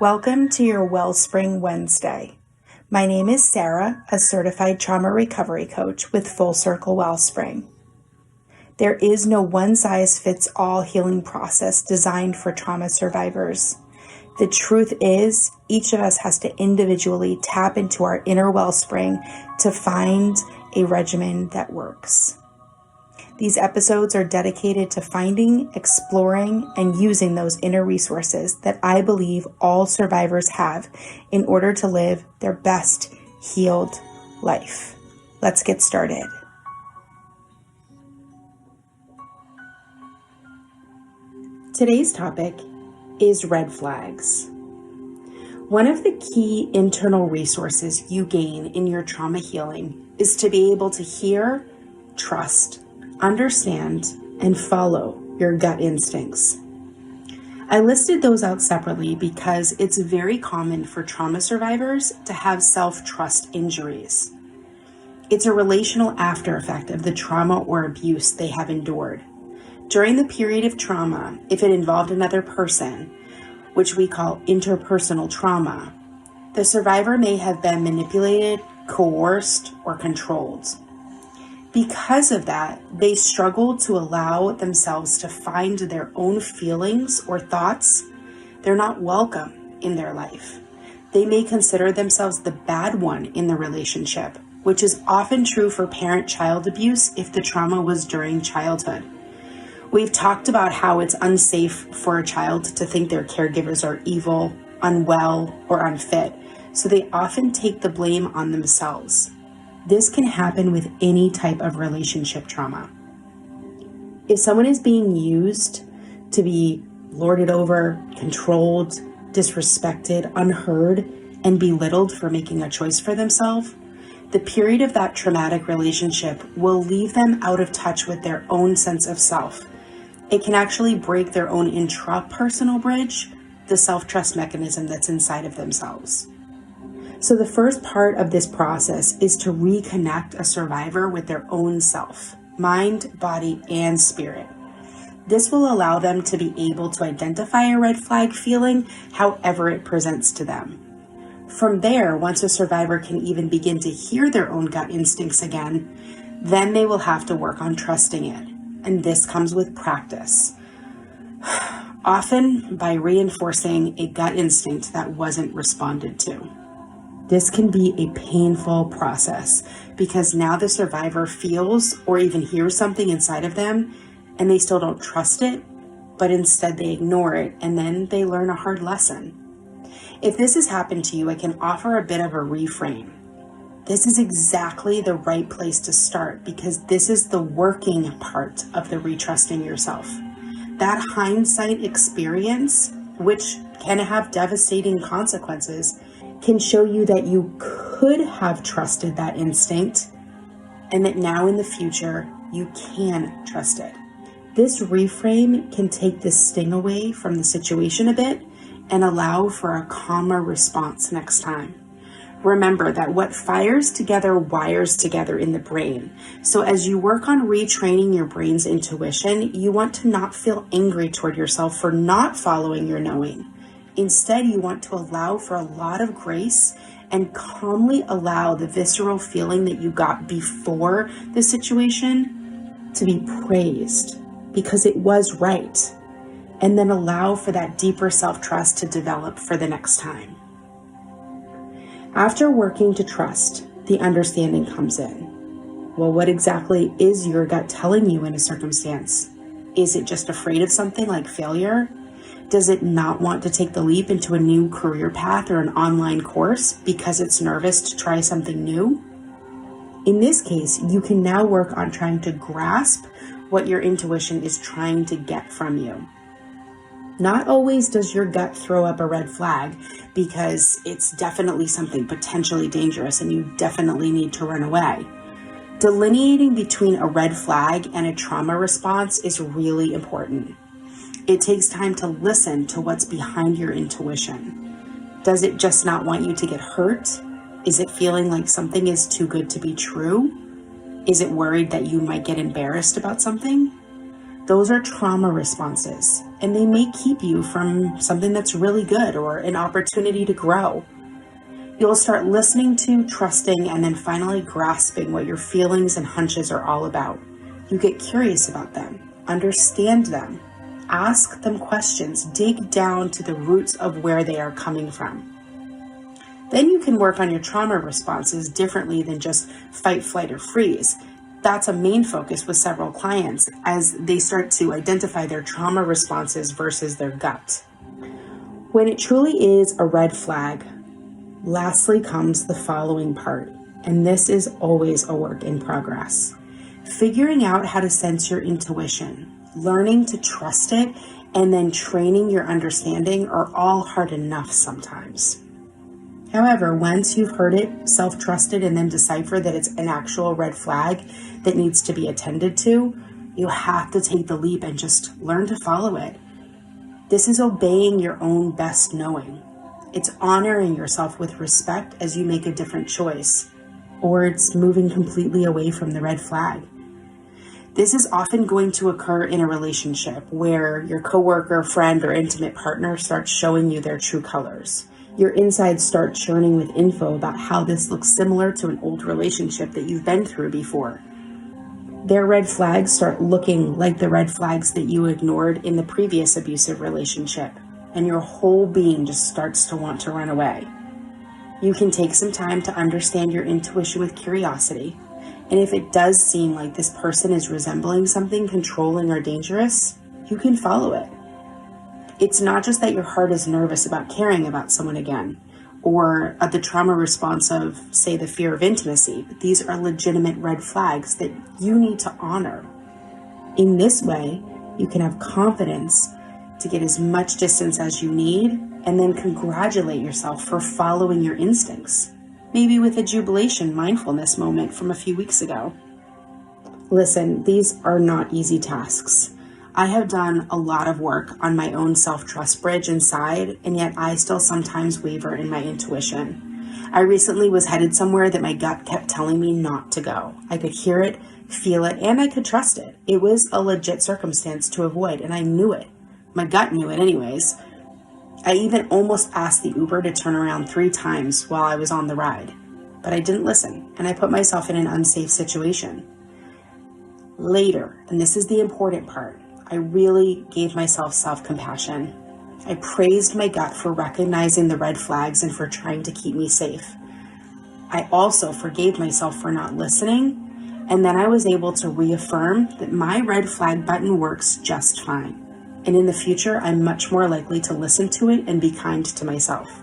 Welcome to your Wellspring Wednesday. My name is Sara, a certified trauma recovery coach with Full Circle Wellspring. There is no one-size-fits-all healing process designed for trauma survivors. The truth is, each of us has to individually tap into our inner wellspring to find a regimen that works. These episodes are dedicated to finding, exploring, and using those inner resources that I believe all survivors have in order to live their best healed life. Let's get started. Today's topic is red flags. One of the key internal resources you gain in your trauma healing is to be able to hear, trust, understand, and follow your gut instincts. I listed those out separately because it's very common for trauma survivors to have self-trust injuries. It's a relational after effect of the trauma or abuse they have endured. During the period of trauma, if it involved another person, which we call interpersonal trauma, the survivor may have been manipulated, coerced, or controlled. Because of that, they struggle to allow themselves to find their own feelings or thoughts. They're not welcome in their life. They may consider themselves the bad one in the relationship, which is often true for parent-child abuse if the trauma was during childhood. We've talked about how it's unsafe for a child to think their caregivers are evil, unwell, or unfit, so they often take the blame on themselves. This can happen with any type of relationship trauma. If someone is being used to be lorded over, controlled, disrespected, unheard, and belittled for making a choice for themselves, the period of that traumatic relationship will leave them out of touch with their own sense of self. It can actually break their own intrapersonal bridge, the self-trust mechanism that's inside of themselves. So the first part of this process is to reconnect a survivor with their own self, mind, body, and spirit. This will allow them to be able to identify a red flag feeling however it presents to them. From there, once a survivor can even begin to hear their own gut instincts again, then they will have to work on trusting it. And this comes with practice. Often by reinforcing a gut instinct that wasn't responded to. This can be a painful process because now the survivor feels or even hears something inside of them and they still don't trust it, but instead they ignore it and then they learn a hard lesson. If this has happened to you, I can offer a bit of a reframe. This is exactly the right place to start because this is the working part of the retrusting yourself. That hindsight experience, which can have devastating consequences, can show you that you could have trusted that instinct and that now in the future you can trust it. This reframe can take the sting away from the situation a bit and allow for a calmer response next time. Remember that what fires together wires together in the brain. So as you work on retraining your brain's intuition, you want to not feel angry toward yourself for not following your knowing. Instead, you want to allow for a lot of grace and calmly allow the visceral feeling that you got before the situation to be praised because it was right. And then allow for that deeper self-trust to develop for the next time. After working to trust, the understanding comes in. Well, what exactly is your gut telling you in a circumstance? Is it just afraid of something like failure? Does it not want to take the leap into a new career path or an online course because it's nervous to try something new? In this case, you can now work on trying to grasp what your intuition is trying to get from you. Not always does your gut throw up a red flag because it's definitely something potentially dangerous and you definitely need to run away. Delineating between a red flag and a trauma response is really important. It takes time to listen to what's behind your intuition. Does it just not want you to get hurt? Is it feeling like something is too good to be true? Is it worried that you might get embarrassed about something? Those are trauma responses, and they may keep you from something that's really good or an opportunity to grow. You'll start listening to, trusting, and then finally grasping what your feelings and hunches are all about. You get curious about them, understand them, ask them questions, dig down to the roots of where they are coming from. Then you can work on your trauma responses differently than just fight, flight, or freeze. That's a main focus with several clients as they start to identify their trauma responses versus their gut. When it truly is a red flag, lastly comes the following part, and this is always a work in progress. Figuring out how to sense your intuition, learning to trust it, and then training your understanding are all hard enough sometimes. However, once you've heard it, self-trusted, and then decipher that it's an actual red flag that needs to be attended to, you have to take the leap and just learn to follow it. This is obeying your own best knowing. It's honoring yourself with respect as you make a different choice, or it's moving completely away from the red flag. This is often going to occur in a relationship where your coworker, friend, or intimate partner starts showing you their true colors. Your insides start churning with info about how this looks similar to an old relationship that you've been through before. Their red flags start looking like the red flags that you ignored in the previous abusive relationship, and your whole being just starts to want to run away. You can take some time to understand your intuition with curiosity, and if it does seem like this person is resembling something controlling or dangerous, you can follow it. It's not just that your heart is nervous about caring about someone again, or the trauma response of, say, the fear of intimacy, but these are legitimate red flags that you need to honor. In this way, you can have confidence to get as much distance as you need, and then congratulate yourself for following your instincts, maybe with a jubilation mindfulness moment from a few weeks ago. Listen, these are not easy tasks. I have done a lot of work on my own self-trust bridge inside, and yet I still sometimes waver in my intuition. I recently was headed somewhere that my gut kept telling me not to go. I could hear it, feel it, and I could trust it. It was a legit circumstance to avoid, and I knew it. My gut knew it anyways. I even almost asked the Uber to turn around 3 times while I was on the ride, but I didn't listen, and I put myself in an unsafe situation. Later, and this is the important part, I really gave myself self-compassion. I praised my gut for recognizing the red flags and for trying to keep me safe. I also forgave myself for not listening, and then I was able to reaffirm that my red flag button works just fine. And in the future, I'm much more likely to listen to it and be kind to myself.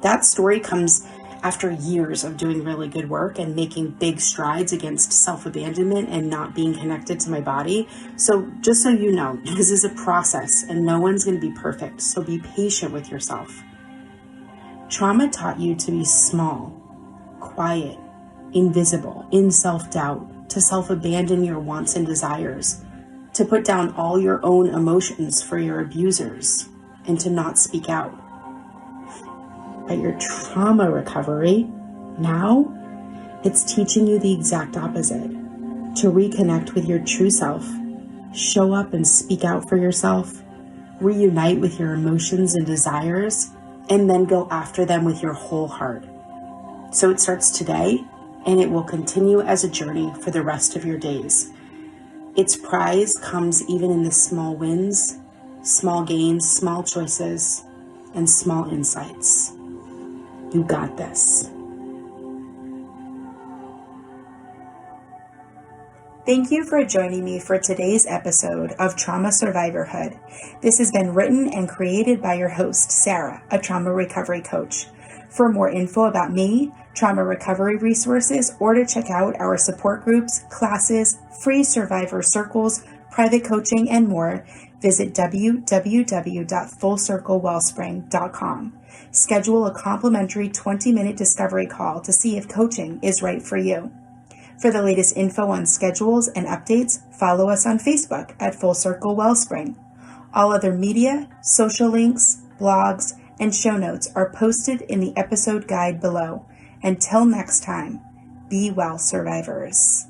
That story comes after years of doing really good work and making big strides against self-abandonment and not being connected to my body. So just so you know, this is a process and no one's going to be perfect. So be patient with yourself. Trauma taught you to be small, quiet, invisible, in self-doubt, to self-abandon your wants and desires, to put down all your own emotions for your abusers, and to not speak out. But your trauma recovery, now, it's teaching you the exact opposite. To reconnect with your true self, show up and speak out for yourself, reunite with your emotions and desires, and then go after them with your whole heart. So it starts today, and it will continue as a journey for the rest of your days. Its prize comes even in the small wins, small gains, small choices, and small insights. You got this. Thank you for joining me for today's episode of Trauma Survivorhood. This has been written and created by your host, Sara, a trauma recovery coach. For more info about me, trauma recovery resources, or to check out our support groups, classes, free survivor circles, private coaching, and more, visit www.fullcirclewellspring.com. Schedule a complimentary 20-minute discovery call to see if coaching is right for you. For the latest info on schedules and updates, follow us on Facebook at Full Circle Wellspring. All other media, social links, blogs, and show notes are posted in the episode guide below. Until next time, be well, survivors.